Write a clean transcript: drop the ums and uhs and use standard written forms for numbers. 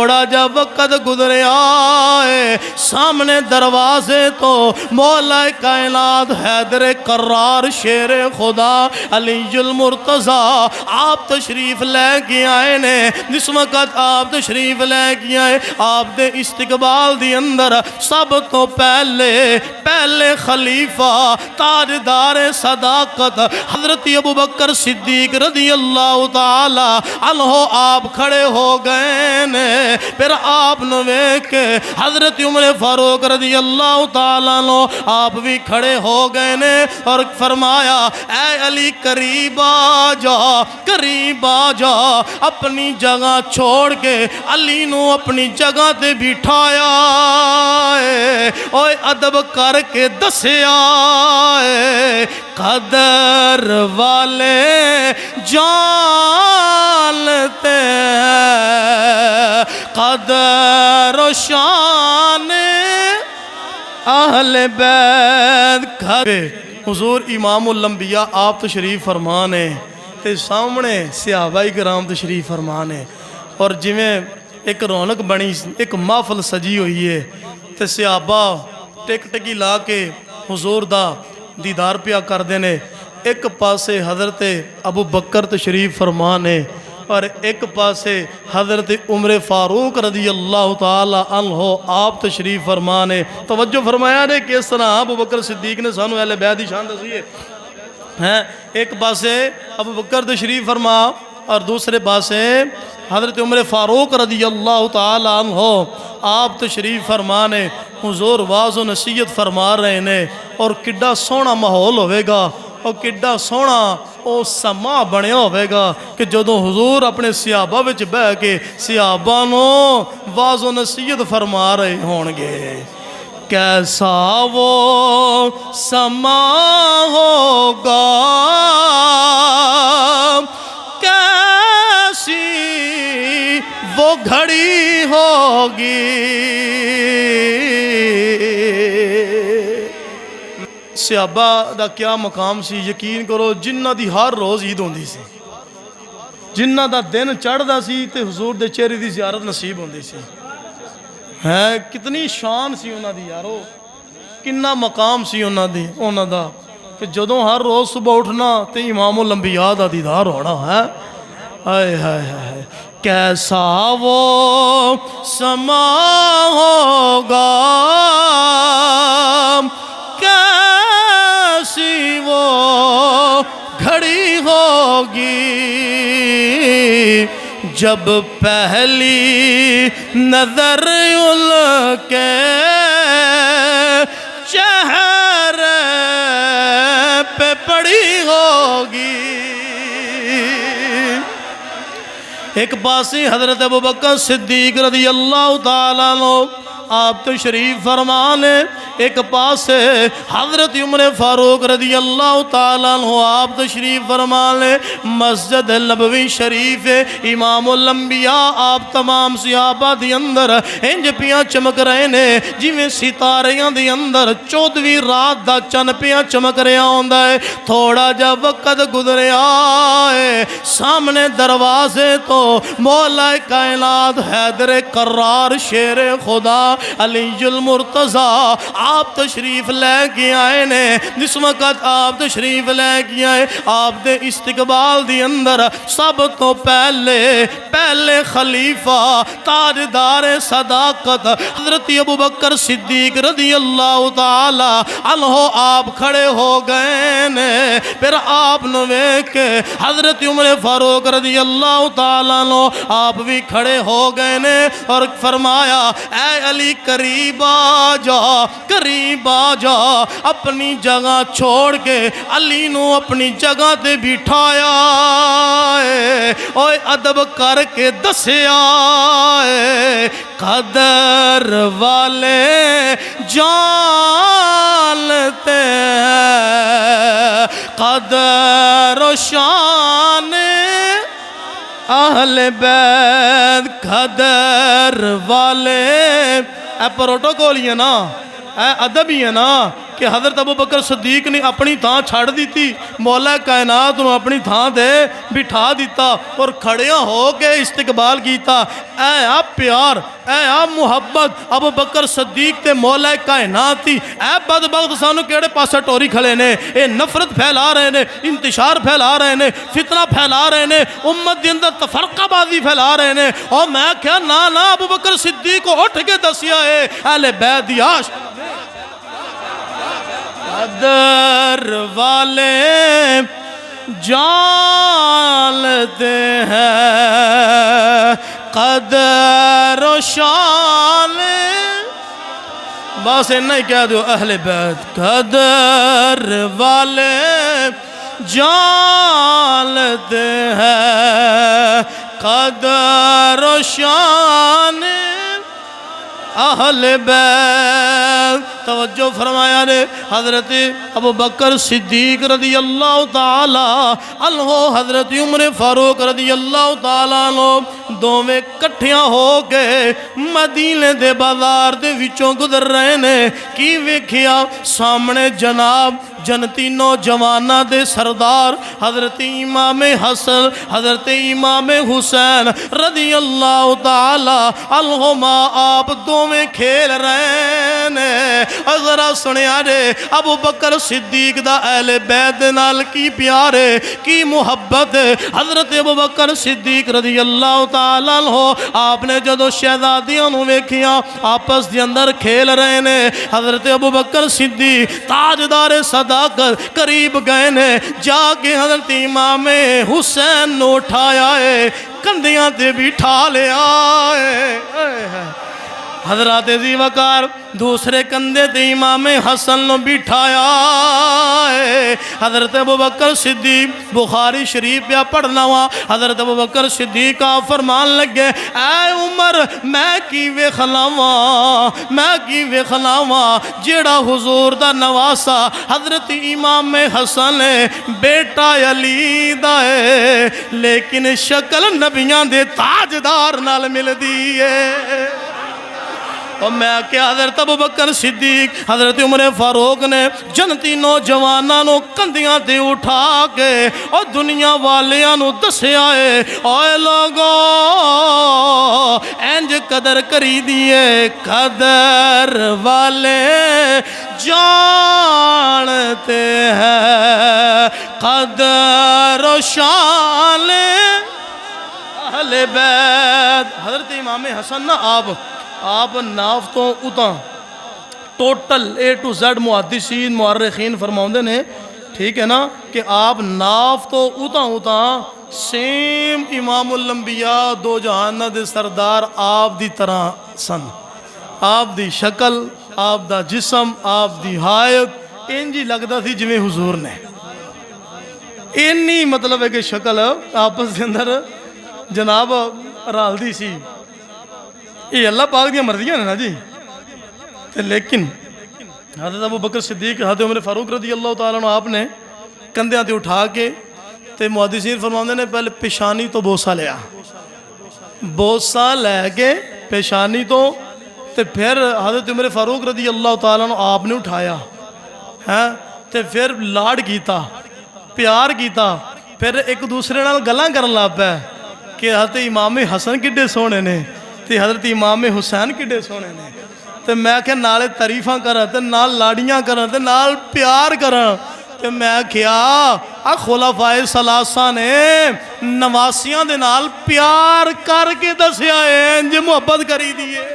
تھوڑا جا وقت گزریا ہے، سامنے دروازے تو مولا کائنات حیدر کرار شیر خدا علی المرتضیٰ آپ تشریف لے کے آئے نے۔ جس وقت آپ تشریف لے کے آئے، آپ دے استقبال دی اندر سب تو پہلے خلیفہ تاجدار صداقت حضرت ابوبکر صدیق رضی اللہ تعالی عنہ آپ کھڑے ہو گئے نے۔ پھر آپ نوے کے حضرت عمر فاروق رضی اللہ تعالیٰ عنہ آپ بھی کھڑے ہو گئے نے اور فرمایا اے علی قریب آ جا اپنی جگہ چھوڑ کے علی نو اپنی جگہ تے بٹھایا ہے، اوے ادب کر کے دسیا ہے، قدر والے جانتے ہیں قدر و شان اہل بیت۔ حضور امام الانبیاء آپ تشریف فرمانے تے سامنے صحابہ کرام تشریف فرمانے، اور جویں ایک رونق بنی، ایک محفل سجی ہوئی ہے تے صحابہ ٹک ٹکی لا کے حضور دا دیدار پیا کر دینے۔ ایک پاسے حضرت ابو بکر تشریف فرمانے اور ایک پاسے حضرت عمر فاروق رضی اللہ تعالی عنہ آپ تشریف فرمانے۔ توجہ فرمایا نے کس طرح ابو بکر صدیق نے سانو اہل بیت دی شان دسی ہے۔ ایک پاسے ابو بکر تشریف فرما اور دوسرے پاسے حضرت عمر فاروق رضی اللہ تعالی عنہ آپ تشریف فرمانے۔ حضور واعظ و نصیحت فرما رہے نے اور کڈا سونا ماحول ہوئے گا اور کڈا سونا او سما بنیا ہوئے گا کہ جدوں حضور اپنے صحابہ وچ بہ کے صحابہ نو واعظ و نصیحت فرما رہے ہونگے۔ کیسا وہ سما ہوگا، کیسی وہ گھڑی ہوگی، صحابہ دا کیا مقام سی۔ یقین کرو جنہ دی ہر روز عید ہوندی سی، جنہ دا دن چڑھ دا سی تے حضور دے چہرے دی زیارت نصیب ہوندی سی۔ ہے کتنی شان سی انہاں دی یارو، کنا مقام سی انہاں دا کہ جدوں ہر روز صبح اٹھنا تے امام الانبیاء دا دیدار ہونا ہے۔ ہائے ہائے ہائے کیسا وہ سما ہوگا، کیسی وہ گھڑی ہوگی، جب پہلی نظر ان کے چہرے پہ پڑی ہوگی۔ ایک پاسی حضرت ابوبکر صدیق رضی اللہ تعالیٰ عنہ آپ تشریف فرمانے، ایک پاسے حضرت عمر فاروق رضی اللہ تعالیٰ عنہ آپ تشریف فرمانے۔ مسجد نبوی شریف امام الانبیاء آپ تمام صحابہ دی اندر انج پیاں چمک رہے نے جویں ستاریاں دی اندر 14ویں رات دا چن پیاں چمک رہا ہوندا ہے۔ تھوڑا جا وقت گزریا ہے، سامنے دروازے تو مولا کائنات حیدر کرار شیر خدا علی المرتضیٰ آپ تشریف لے کے آئے نے۔ جس وقت آپ تشریف لے کے آئے، آپ دے استقبال دی اندر سب تو پہلے خلیفہ تاجدار صداقت حضرت ابوبکر صدیق رضی اللہ تعالی عنہ آپ کھڑے ہو گئے نے۔ پھر آپ نوے کے حضرت عمر فاروق رضی اللہ تعالی عنہ آپ بھی کھڑے ہو گئے نے اور فرمایا اے علی قریب آ جا اپنی جگہ چھوڑ کے علی نو اپنی جگہ تے بٹھایا ہے، اوے ادب کر کے دسیا ہے، قدر والے جانتے ہیں قدر و شان اہل بیت۔ قدر والے اے پروٹوکول ہی ہے نا، اے ادب ہی ہے نا کہ حضرت ابو بکر صدیق نے اپنی تھان چھڑ دیتی، مولا کائنات نے اپنی تھان دے بٹھا دیتا اور کھڑیاں ہو کے استقبال کیتا۔ اے آپ پیار، اے آپ محبت ابو بکر صدیق تے مولا کائنات تھی، اے بدبخت سانو کیڑے پاسے ٹوری کھڑے نے، اے نفرت پھیلا رہے نے، انتشار پھیلا رہے نے، فتنہ پھیلا رہے نے، امت دے اندر تفرقہ بازی پھیلا رہے نے۔ اور میں کہا نا ابو بکر صدیق کو اٹھ کے دسیا ہے اہل بیت دی عاشق قدر والے جانتے ہیں، قدر و شان بس اتنا ہی کہہ دو اہل بیت قدر والے جانتے ہیں، قدر و شان اہل بیت۔ توجہ فرمایا نے حضرت ابو بکر صدیق رضی اللہ تعالی عنہ، حضرت عمر فاروق رضی اللہ تعالی عنہ دوویں کٹھیاں ہو کے مدینے دے بازار دے وچوں گزر رہے نے۔ کی ویکھیا سامنے جناب جنتی نوجواناں دے سردار حضرت امام حسن حضرت امام حسین رضی اللہ تعالی عنہما آپ دوویں کھیل رہے نے۔ ذرا سنیا جے ابو بکر صدیق دا اہل بیت نال کی پیار ہے، کی محبت ہے۔ حضرت ابو بکر صدیق رضی اللہ تعالیٰ عنہ آپ نے جدو شہزادیاں نو ویکھیاں آپس دے اندر کھیل رہے نے، حضرت ابو بکر صدیق تاجدار صداقت قریب گئے نے، جا کے حضرت امام حسین نو اٹھایا ہے، کندیاں تے بٹھا لیا ہے۔ حضرات ذی وقار دوسرے کندھے تے امام حسن نو بٹھایا ہے۔ حضرت ابو بکر صدیق بخاری شریف پہ پڑھنا ہوا، حضرت ابو بکر صدیق کا فرمان لگے، اے عمر میں کی ویکھلاواں میں کی ویکھلاواں جیڑا حضور دا نواسا حضرت امام حسن بیٹا علی دا ہے، لیکن شکل نبیاں دے تاجدار نال مل دی ہے۔ اور میں کیا حضرت ابو بکر صدیق حضرت عمر فاروق نے جنتی نوجواناں نو کندیاں تے اٹھا کے اور دنیا والیاں نو دسیا ہے، اوے لوگو انج قدر کری دیئے، قدر والے جانتے ہیں، قدر و شان اہل بیت۔ حضرت امام حسن نا آپ ناف تو اتاں ٹوٹل اے ٹو زیڈ محدثین مورخین فرماؤندے نے، ٹھیک ہے نا، کہ آپ ناف تو اتاں سیم امام الانبیاء دو جہانہ دے سردار آپ دی طرح سن، آپ دی شکل، آپ دا جسم، آپ دی حایت انجی لگدا تھی جویں حضور نے، اینی مطلب ہے کہ شکل آپس کے اندر جناب رال دی سی۔ یہ اللہ پاک دیا مرضیاں نے نا جی۔ لیکن حضرت ابو بکر صدیق حضرت عمر فاروق رضی اللہ تعالیٰ عنہ آپ نے کندھیاں تے اٹھا کے تے محدثین فرماندے نے پہلے پیشانی تو بوسہ لیا، بوسہ لے کے پیشانی تو تے پھر حضرت عمر فاروق رضی اللہ تعالیٰ عنہ آپ نے اٹھایا تے پھر لاڑ کیتا، پیار کیتا، پھر ایک دوسرے نال گلاں کرن لگ پے کہ حضرت امام حسن کڈے سونے نے تے حضرت امام حسین کڈے سونے نے، تے میں کہ نالے تعریفاں کرن تے نال لاڑیاں کرن تے نال پیار کرن، تے میں کیا خلفائے ثلاثہ نے نواسیاں دے نال پیار کر کے دسیا ہے، انج محبت کری دیئے۔